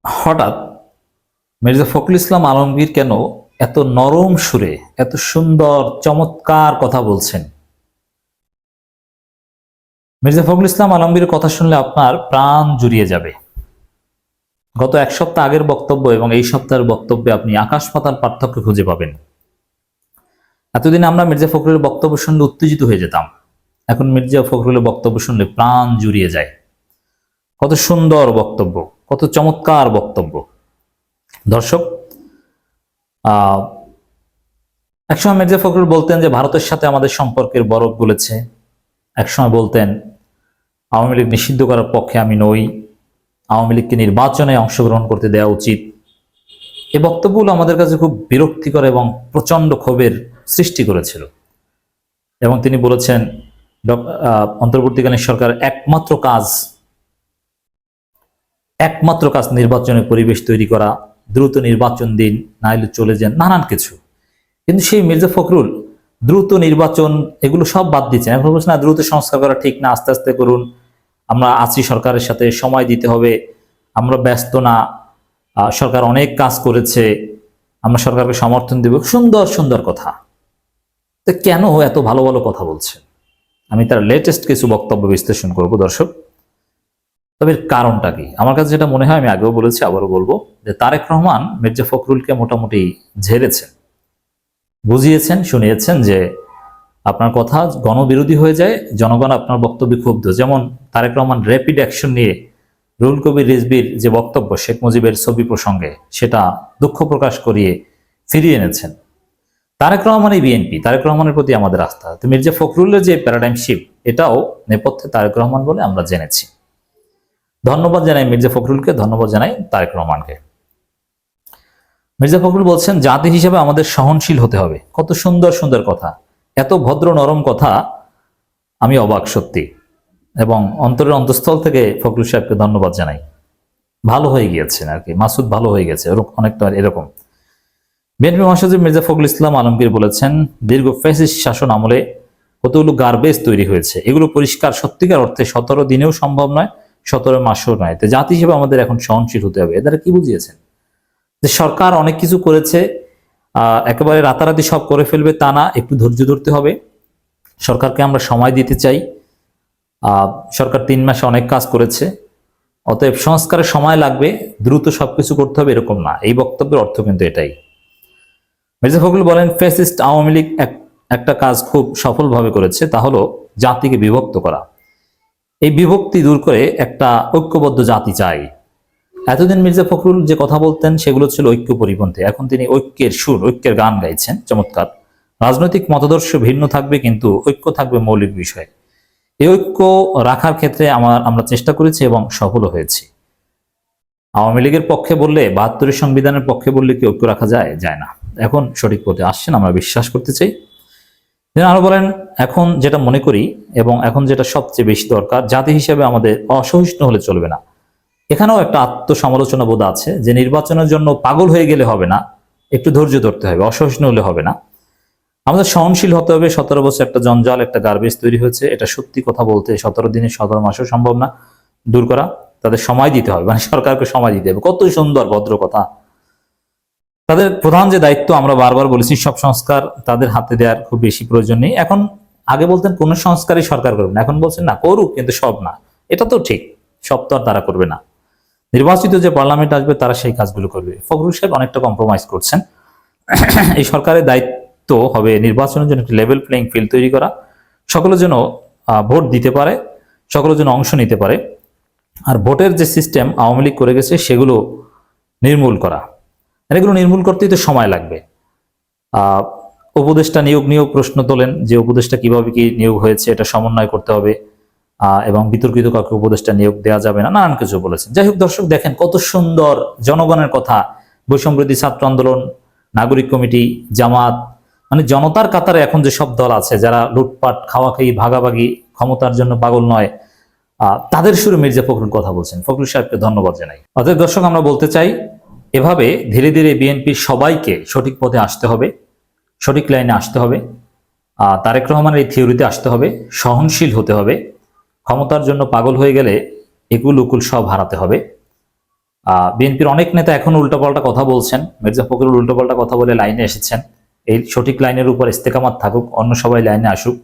হঠাৎ মির্জা ফখরুল ইসলাম আলমগীর কেন এত নরম সুরে এত সুন্দর চমৎকার কথা বলছেন? মির্জা ফখরুল ইসলাম আলমগীরের কথা শুনলে আপনার প্রাণ জুড়িয়ে যাবে। গত এক সপ্তাহ আগের বক্তব্য এবং এই সপ্তাহের বক্তব্যে আপনি আকাশ পাতাল পার্থক্য খুঁজে পাবেন। এতদিন আমরা মির্জা ফখরুলের বক্তব্য শুনলে উত্তেজিত হয়ে যেতাম, এখন মির্জা ফখরুলের বক্তব্য শুনলে প্রাণ জুড়িয়ে যায়। কত সুন্দর বক্তব্য, কত চমৎকার বক্তব্য। দর্শক, একসময় মির্জা ফখরুল বলতেন যে ভারতের সাথে আমাদের সম্পর্কের বরফ গলেছে। একসময় বলতেন আওয়ামী লীগ নিষিদ্ধ করার পক্ষে আমি নই, আওয়ামী লীগকে নির্বাচনে অংশগ্রহণ করতে দেওয়া উচিত। এই বক্তব্যগুলো আমাদের কাছে খুব বিরক্তিকর এবং প্রচন্ড ক্ষোভের সৃষ্টি করেছিল। এবং তিনি বলেছেন অন্তর্বর্তীকালীন সরকারের একমাত্র কাজ নির্বাচনের পরিবেশ তৈরি করা, দ্রুত নির্বাচন দিন, না হলে চলে যান, নানান কিছু। কিন্তু সেই মির্জা ফখরুল দ্রুত নির্বাচন এগুলো সব বাদ দিচ্ছেন। এখন বলছেন না, দ্রুত সংস্কার করা ঠিক না, আস্তে আস্তে করুন, আমরা আছি, সরকারের সাথে সময় দিতে হবে, আমরা ব্যস্ত না, সরকার অনেক কাজ করেছে, আমরা সরকারকে সমর্থন দেব। সুন্দর সুন্দর কথা। তো কেন এত ভালো ভালো কথা বলছে? আমি তার লেটেস্ট কিছু বক্তব্য বিশ্লেষণ করব দর্শক। তবে এর কারণটা কি? আমার কাছে যেটা মনে হয়, আমি আগেও বলেছি, আবারও বলবো, যে তারেক রহমান মির্জা ফখরুলকে মোটামুটি ঝেড়েছেন, বুঝিয়েছেন, শুনিয়েছেন যে আপনার কথা গণবিরোধী হয়ে যায়, জনগণ আপনার বক্তব্যে ক্ষুব্ধ। যেমন তারেক রহমান র্যাপিড অ্যাকশন নিয়ে রুহুল কবির রিজভির যে বক্তব্য শেখ মুজিবের ছবি প্রসঙ্গে, সেটা দুঃখ প্রকাশ করিয়ে ফিরিয়ে এনেছেন। তারেক রহমানই বিএনপি, তারেক রহমানের প্রতি আমাদের আস্থা। তো মির্জা ফখরুলের যে প্যারাডাইম শিফট, এটাও নেপথ্যে তারেক রহমান বলে আমরা জেনেছি। ধন্যবাদ জানাই মির্জা ফখরুলকে, ধন্যবাদ জানাই তারেক রহমানকে। মির্জা ফখরুল বলছেন জাতি হিসেবে আমাদের সহনশীল হতে হবে। কত সুন্দর সুন্দর কথা, এত ভদ্র নরম কথা, আমি অবাক সত্যি। এবং অন্তরের অন্তঃস্থল থেকে ফখরুল সাহেবকে ধন্যবাদ জানাই। ভালো হয়ে গিয়েছেন আর কি, মাসুদ ভালো হয়ে গেছে, অনেকটা এরকম। বিএনপি মহাসচিব মির্জা ফখরুল ইসলাম আলমগীর বলেছেন, দীর্ঘ ফ্যাসিস্ট শাসন আমলে কতগুলো গার্বেজ তৈরি হয়েছে, এগুলো পরিষ্কার সত্যিকার অর্থে 17 দিনেও সম্ভব নয়, 17 মাসেও নয়। তো জাতি হিসেবে আমাদের এখন সহনশীল হতে হবে। এদের কি বুঝিয়েছেন? যে সরকার অনেক কিছু করেছে, একেবারে রাতারাতি সব করে ফেলবে তা না, একটু ধৈর্য ধরতে হবে। সরকারকে আমরা সময় দিতে চাই। সরকার 3 মাসে অনেক কাজ করেছে, অতএব সংস্কারের সময় লাগবে, দ্রুত সবকিছু করতে হবে এরকম না। এই বক্তব্যের অর্থ কিন্তু এটাই। মির্জা ফখরুল বলেন, ফ্যাসিস্ট আওয়ামী লীগ একটা কাজ খুব সফলভাবে করেছে, তা হলো জাতিকে বিভক্ত করা। এই বিভক্তি দূর করে একটা ঐক্যবদ্ধ জাতি চাই। এতদিন মির্জা ফখরুল যে কথা বলতেন সেগুলো ছিল ঐক্য পরিপন্থী, এখন তিনি ঐক্যের সুর, ঐক্যের গান গাইছেন। চমৎকার। রাজনৈতিক মতাদর্শ ভিন্ন থাকবে, কিন্তু ঐক্য থাকবে মৌলিক বিষয়। এই ঐক্য রাখার ক্ষেত্রে আমরা চেষ্টা করেছি এবং সফল হয়েছি। আওয়ামী লীগের পক্ষে বললে, 72 সংবিধানের পক্ষে বললে কি ঐক্য রাখা যায়? যায় না। এখন সঠিক পথে আসছেন, আমরা বিশ্বাস করতে চাই। তিনি আরো বলেন, এখন যেটা মনে করি এবং এখন যেটা সবচেয়ে বেশি দরকার, জাতি হিসেবে আমাদের অসহিষ্ণু হলে চলবে না। এখানেও একটা আত্মসমালোচনা বোধ আছে, যে নির্বাচনের জন্য পাগল হয়ে গেলে হবে না, একটু ধৈর্য ধরতে হবে, অসহিষ্ণু হলে হবে না। আমাদের সহনশীল হতে হবে। 17 বছর একটা জঞ্জাল, একটা গার্বেজ তৈরি হয়েছে, এটা সত্যি কথা বলতে 17 দিনে 17 মাসেও সম্ভব না দূর করা। তাদের সময় দিতে হবে, মানে সরকারকে সময় দিতে হবে। কত সুন্দর ভদ্র কথা। তাদের প্রধান যে দায়িত্ব, আমরা বারবার বলেছি, সব সংস্কার তাদের হাতে দেওয়ার খুব বেশি প্রয়োজন নেই। এখন আগে বলতেন কোন সংস্কারই সরকার করবে না, এখন বলছেন না করুক, কিন্তু সব না। এটা তো ঠিক, সব তো আর তারা করবে না। নির্বাচিত যে পার্লামেন্ট আসবে তারা সেই কাজগুলো করবে। ফখরুল সাহেব অনেকটা কম্প্রোমাইজ করছেন। এই সরকারের দায়িত্ব হবে নির্বাচনের জন্য একটি লেভেল প্লেইং ফিল্ড তৈরি করা, সকলের জন্য ভোট দিতে পারে, সকলের জন্য অংশ নিতে পারে। আর ভোটের যে সিস্টেম আওয়ামী লীগ করে গেছে সেগুলো নির্মূল করা। এগুলো নির্মূল করতেই তো সময় লাগবে। উপদেষ্টা নিয়োগ প্রশ্ন তোলেন, যে উপদেষ্টা কিভাবে কি নিয়োগ হয়েছে এটা সমন্বয় করতে হবে, এবং বিতর্কিত কাউকে উপদেষ্টা নিয়োগ দেওয়া যাবে না, নানান কিছু বলেছেন। যাই হোক দর্শক, দেখেন কত সুন্দর জনগণের কথা। বৈষম্যবিরোধী ছাত্র আন্দোলন, নাগরিক কমিটি, জামাত, মানে জনতার কাতারে এখন যে সব দল আছে যারা লুটপাট, খাওয়াখাই, ভাগাভাগি, ক্ষমতার জন্য পাগল নয়, তাদের সুরে মির্জা ফখরুল কথা বলছেন। ফখরুল সাহেবকে ধন্যবাদ জানাই। অতএব দর্শক, আমরা বলতে চাই, এভাবে ধীরে ধীরে বিএনপির সবাইকে সঠিক পথে আসতে হবে, সঠিক লাইনে আসতে হবে। তারেক রহমানের এই থিওরিতে আসতে হবে, সহনশীল হতে হবে। ক্ষমতার জন্য পাগল হয়ে গেলে একুল উকুল সব হারাতে হবে। বিএনপির অনেক নেতা এখন উল্টোপাল্টা কথা বলছেন, মির্জা ফখরুল উল্টোপাল্টা কথা বলে লাইনে এসেছেন। এই সঠিক লাইনের উপর ইস্তেকামাত থাকুক, অন্য সবাই লাইনে আসুক,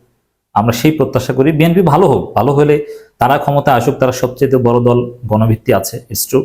আমরা সেই প্রত্যাশা করি। বিএনপি ভালো হোক, ভালো হলে তারা ক্ষমতা আসুক, তারা সবচেয়ে বড় দল, গণভিত্তি আছে, ইটস ট্রু।